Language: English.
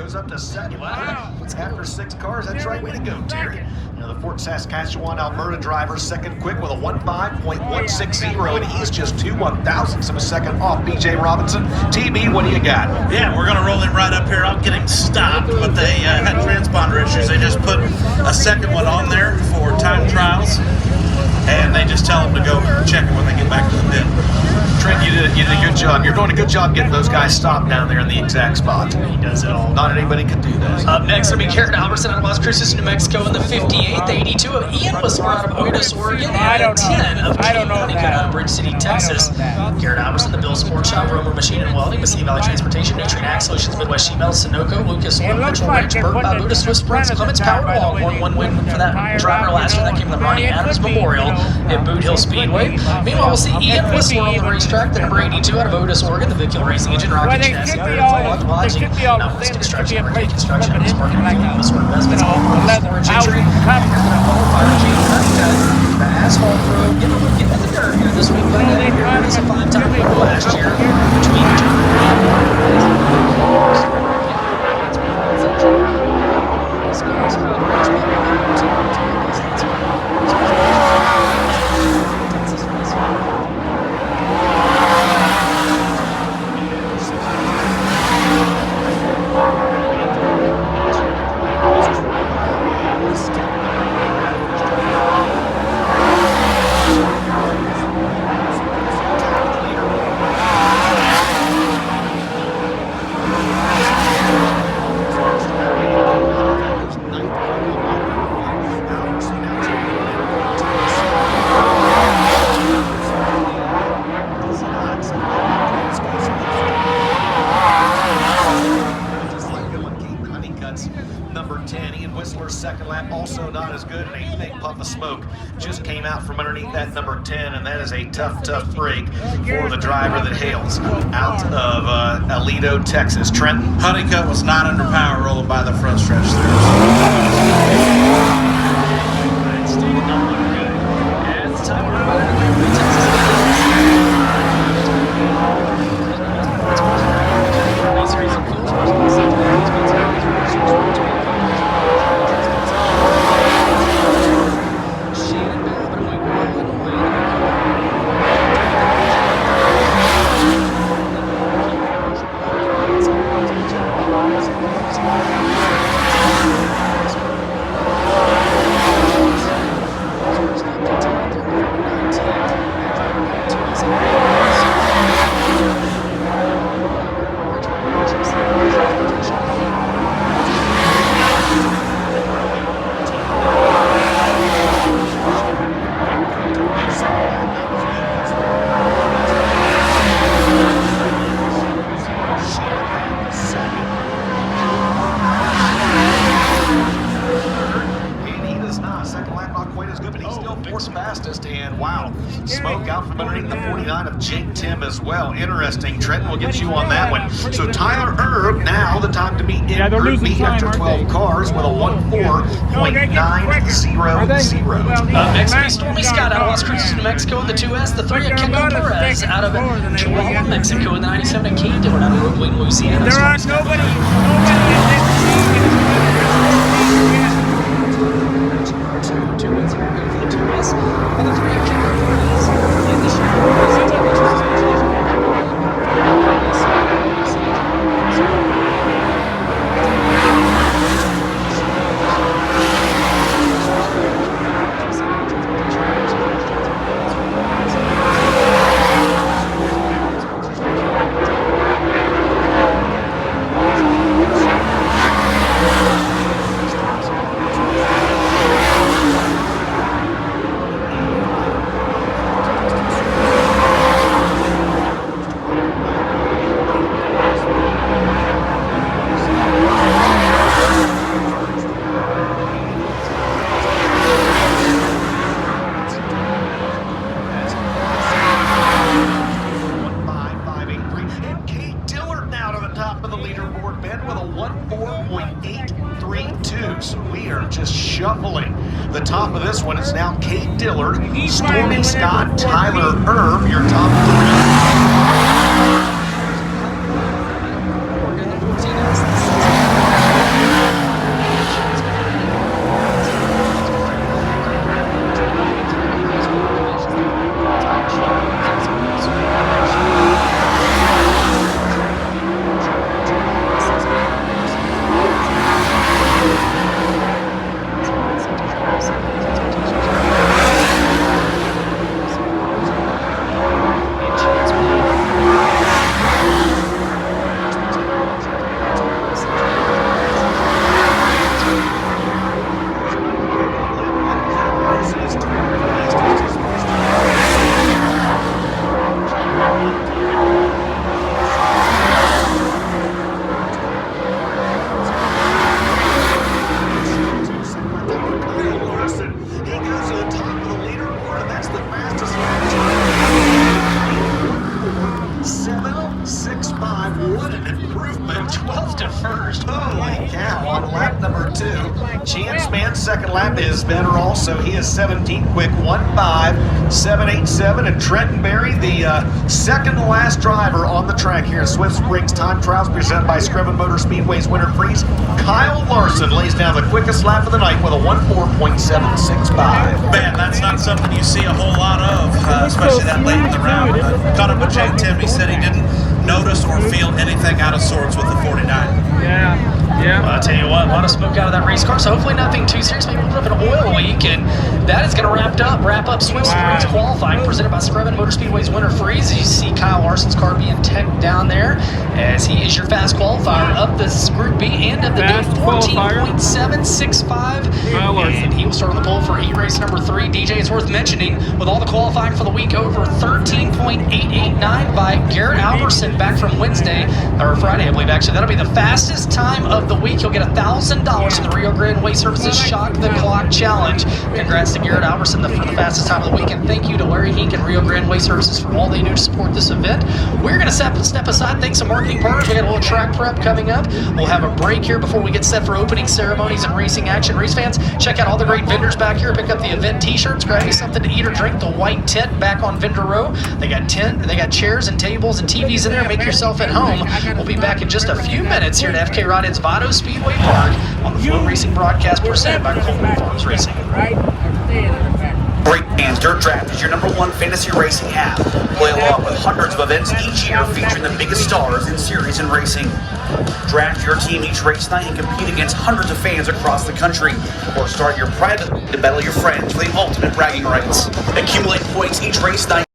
goes up to second. Wow. It's after 6 cars. That's right. Way to go, Terry. Now the Fort Saskatchewan Alberta driver second quick with a 1:5.160, and he's just 2/1000ths of a second off BJ Robinson. TB, what do you got? Yeah, we're going to roll him right up here. I'll get him stopped, but they had transponder issues. They just put a second one on there for time trials, and they just tell them to go check it when they get back to the pit. Trent, you did a good job. You're doing a good job getting those guys stopped down there in the exact spot. He does it all. Not anybody can do that. Up next will be Garrett Albertson out of Las Cruces, New Mexico in the 58th. The 82 of Ian Whistler out of Otis, Oregon. And 10 of Kate Honeycutt out of Bridge City, Texas. Garrett Albertson, the Bill Sport Shop, Romer Machine and Welding, Mississippi Valley Transportation, Nutrient Ag Solutions, Midwest Sheet Metal, Sunoco, Lucas Oil, Mitchell Ranch, Burt, Buddha, Swiss Springs, Clements Powerball. 1 win for that driver last year. That came from the Ronnie Adams Memorial at Boot Hill Speedway. Meanwhile, we'll see Ian Whistler on the racetrack, the number 82 out of Otis, Oregon, the Vicular Racing Engine, Rocket Chassis, Northwest Construction, Everyday Construction, and Market Whistler Investments, all for the storage entry. The asphalt road, getting in the dirt here this week. It is a 5-time winner last year between number 10. Ian Whistler's second lap also not as good, and a big puff of smoke just came out from underneath that number 10, and that is a tough break for the driver that hails out of Aledo, Texas. Trenton? Honeycutt was not under power rolling by the front stretch there. Fastest, and wow, smoke out from underneath the 49 of Jake Tim as well. Interesting. Trenton will get you on that one. So Tyler Erb now the time to beat in Group B after 12 cars with a 1:4.900. Next will be Stormy Scott out of Las Cruces, New Mexico in the 2S. The 3 of Kendall Torres out of Chihuahua, Mexico in the 97 of Kane Dillon out of Oakland, Louisiana. There are nobody in Two wins here for the 2S, and the 3 of Kendall Torres in the Chihuahua. So we are just shuffling the top of this one. It's now Kate Dillard, Stormy Scott, Tyler Erb, your top 3. 5. What an improvement. 12th to 1st. Holy cow, on lap number 2. Chance Man's second lap is better also. He is 17 quick, 1:5.787. And Trenton Berry, the second to last driver on the track here in Swift Springs Time Trials presented by Qual Vado Speedway's Winter Freeze. Kyle Larson lays down the quickest lap of the night with a 1:4.765. Man, that's not something you see a whole lot of, especially that late in the round. Caught up with Jay Tim. He said he didn't notice or feel anything out of sorts with the 49. Yeah. Well, I'll tell you what, a lot of smoke out of that race car, so hopefully nothing too serious. Maybe a little bit of an oil leak, and that is going to wrap up Swift Springs qualifying presented by Qual Vado Speedway's Winter Freeze. You see Kyle Larson's car being teched down there as he is your fast qualifier of this Group B and of the day 14.765. And he will start on the pole for heat race number 3. DJ, it's worth mentioning, with all the qualifying for the week over, 13.889 by Garrett Alberson back from Wednesday, or Friday, I believe, actually. That'll be the fastest time of the week. You'll get $1,000 from the Rio Grande Way Services Shock the Clock Challenge. Congrats to Garrett Alberson for the fastest time of the week, and thank you to Larry Hink and Rio Grande Way Services for all they do to support this event. We're going to step aside, thanks to marketing partners. We got a little track prep coming up. We'll have a break here before we get set for opening ceremonies and racing action. Race fans, check out all the great vendors back here. Pick up the event t-shirts, grab you something to eat or drink. The white tent back on vendor row. They got chairs and tables and TVs in there. Make yourself at home. We'll be back in just a few minutes here at FK Rodhead's Vado Speedway Park on the Flow Racing broadcast presented by Coleman Farms Racing. Great Fans Dirt Draft is your #1 fantasy racing app. Play along with hundreds of events each year featuring the biggest stars in series and racing. Draft your team each race night and compete against hundreds of fans across the country. Or start your private to battle your friends for the ultimate bragging rights. Accumulate points each race night